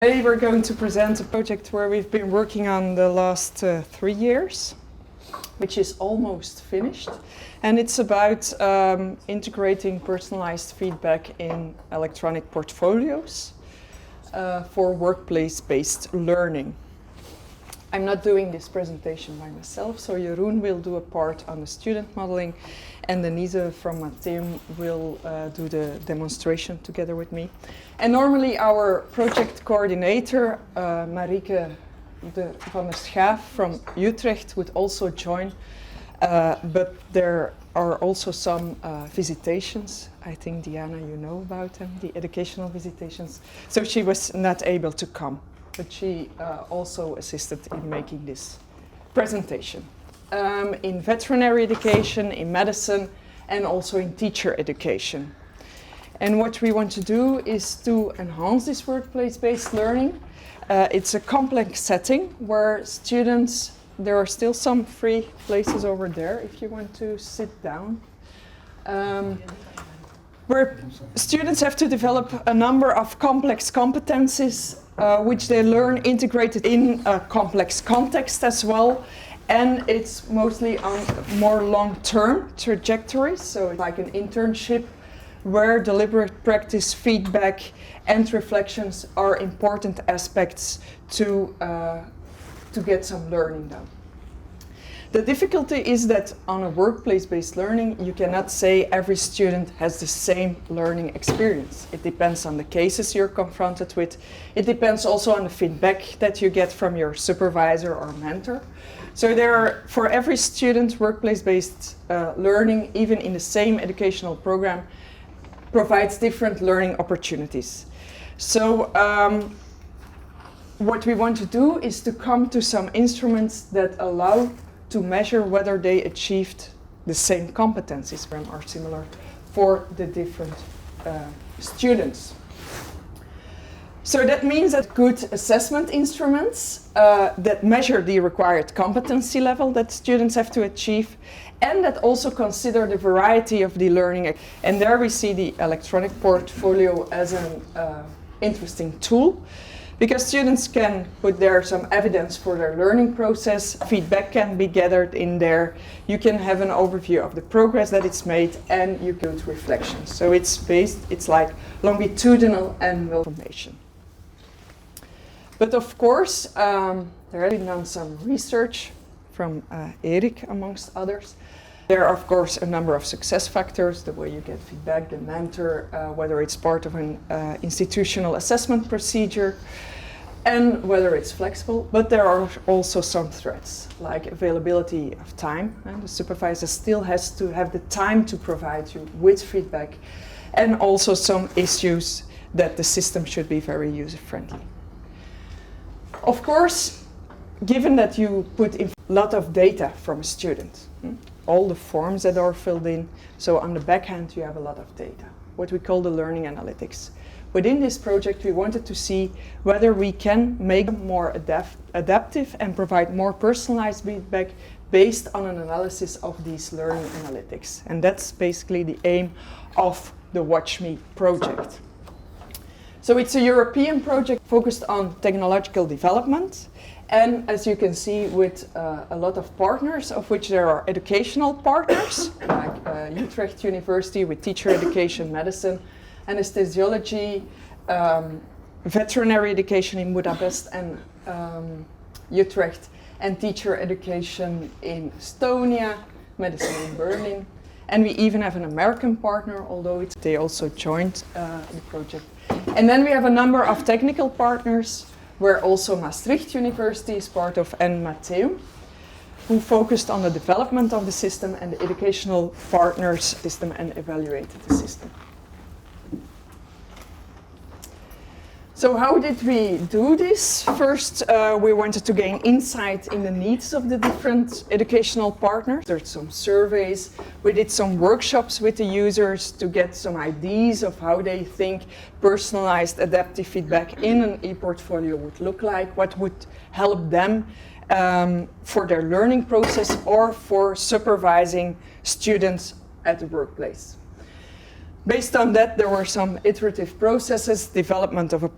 Today we're going to present a project where we've been working on the last 3 years, which is almost finished. And it's about integrating personalized feedback in electronic portfolios for workplace-based learning. I'm not doing this presentation by myself, so Jeroen will do a part on the student modeling, and Denise from Maastricht will do the demonstration together with me. And normally our project coordinator, Marieke van der Schaaf from Utrecht, would also join, but there are also some visitations. I think, Diana, you know about them, the educational visitations. So she was not able to come, but she also assisted in making this presentation. In veterinary education, in medicine, and also in teacher education. And what we want to do is to enhance this workplace-based learning. It's a complex setting where students, there are still some free places over there if you want to sit down, where students have to develop a number of complex competencies which they learn integrated in a complex context as well. And it's mostly on more long-term trajectories, so like an internship where deliberate practice, feedback and reflections are important aspects to get some learning done. The difficulty is that on a workplace-based learning, you cannot say every student has the same learning experience. It depends on the cases you're confronted with. It depends also on the feedback that you get from your supervisor or mentor. So there are, for every student, workplace-based learning, even in the same educational program, provides different learning opportunities. So what we want to do is to come to some instruments that allow to measure whether they achieved the same competencies or similar for the different students. So that means that good assessment instruments that measure the required competency level that students have to achieve, and that also consider the variety of the learning. And there we see the electronic portfolio as an interesting tool, because students can put there some evidence for their learning process, feedback can be gathered in there, you can have an overview of the progress that it's made, and you can do reflections. So it's like longitudinal and information. But of course, there has been done some research from Erik, amongst others. There are, of course, a number of success factors, the way you get feedback, the mentor, whether it's part of an institutional assessment procedure, and whether it's flexible. But there are also some threats, like availability of time, and the supervisor still has to have the time to provide you with feedback, and also some issues that the system should be very user-friendly. Of course, given that you put in a lot of data from a student, all the forms that are filled in, so on the back end you have a lot of data, what we call the learning analytics. Within this project we wanted to see whether we can make them more adaptive and provide more personalized feedback based on an analysis of these learning analytics. And that's basically the aim of the WATCHME project. So it's a European project focused on technological development, and as you can see, with a lot of partners, of which there are educational partners, like Utrecht University with teacher education, medicine, anesthesiology, veterinary education in Budapest and Utrecht, and teacher education in Estonia, medicine in Berlin. And we even have an American partner, although they also joined the project. And then we have a number of technical partners, where also Maastricht University is part of, and Maastricht, who focused on the development of the system, and the educational partners system, and evaluated the system. So how did we do this? First, we wanted to gain insight in the needs of the different educational partners. There's some surveys. We did some workshops with the users to get some ideas of how they think personalized adaptive feedback in an e-portfolio would look like, what would help them for their learning process or for supervising students at the workplace. Based on that, there were some iterative processes, development of a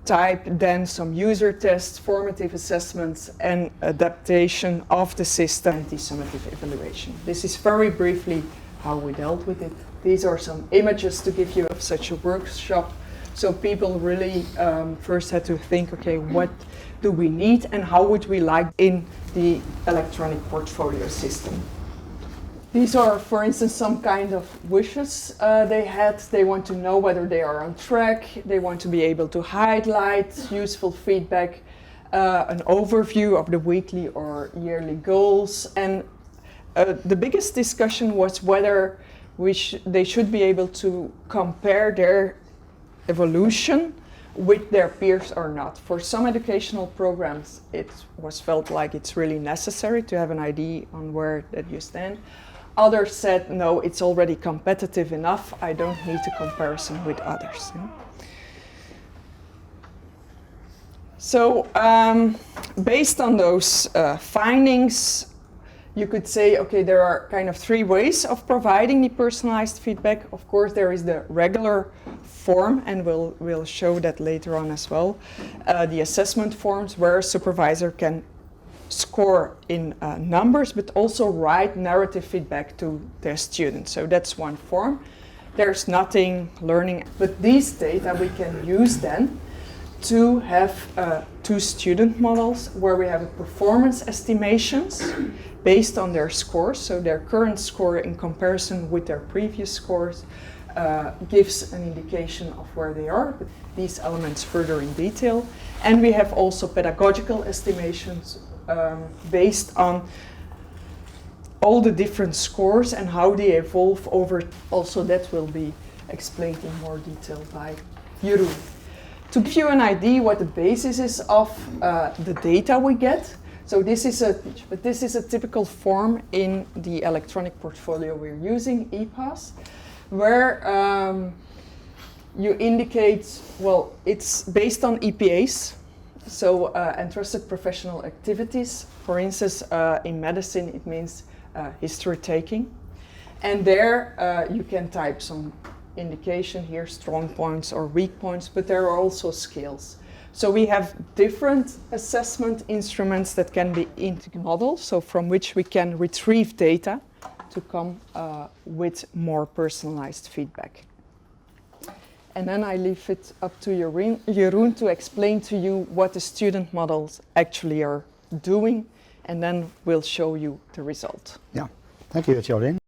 type, then some user tests, formative assessments, and adaptation of the system, anti-summative evaluation. This is very briefly how we dealt with it. These are some images to give you of such a workshop. So people really first had to think, okay, what do we need and how would we like in the electronic portfolio system? These are, for instance, some kind of wishes they had. They want to know whether they are on track. They want to be able to highlight useful feedback, an overview of the weekly or yearly goals. And the biggest discussion was whether they should be able to compare their evolution with their peers or not. For some educational programs, it was felt like it's really necessary to have an idea on where that you stand. Others said, no, it's already competitive enough. I don't need a comparison with others. So based on those findings, you could say, okay, there are kind of three ways of providing the personalized feedback. Of course, there is the regular form, and we'll show that later on as well. The assessment forms where a supervisor can score in numbers, but also write narrative feedback to their students. So that's one form. There's nothing learning, but these data we can use then to have two student models where we have a performance estimations based on their scores. So their current score in comparison with their previous scores gives an indication of where they are, but these elements further in detail. And we have also pedagogical estimations based on all the different scores and how they evolve over. Also, that will be explained in more detail by Jeroen. To give you an idea what the basis is of the data we get, so this is a typical form in the electronic portfolio we're using, EPAS, where you indicate, well, it's based on EPAs. So entrusted professional activities, for instance, in medicine, it means history taking. And there you can type some indication here, strong points or weak points, but there are also scales. So we have different assessment instruments that can be into models, so from which we can retrieve data to come with more personalized feedback. And then I leave it up to Jeroen to explain to you what the student models actually are doing, and then we'll show you the result. Yeah, thank you, Geraldine.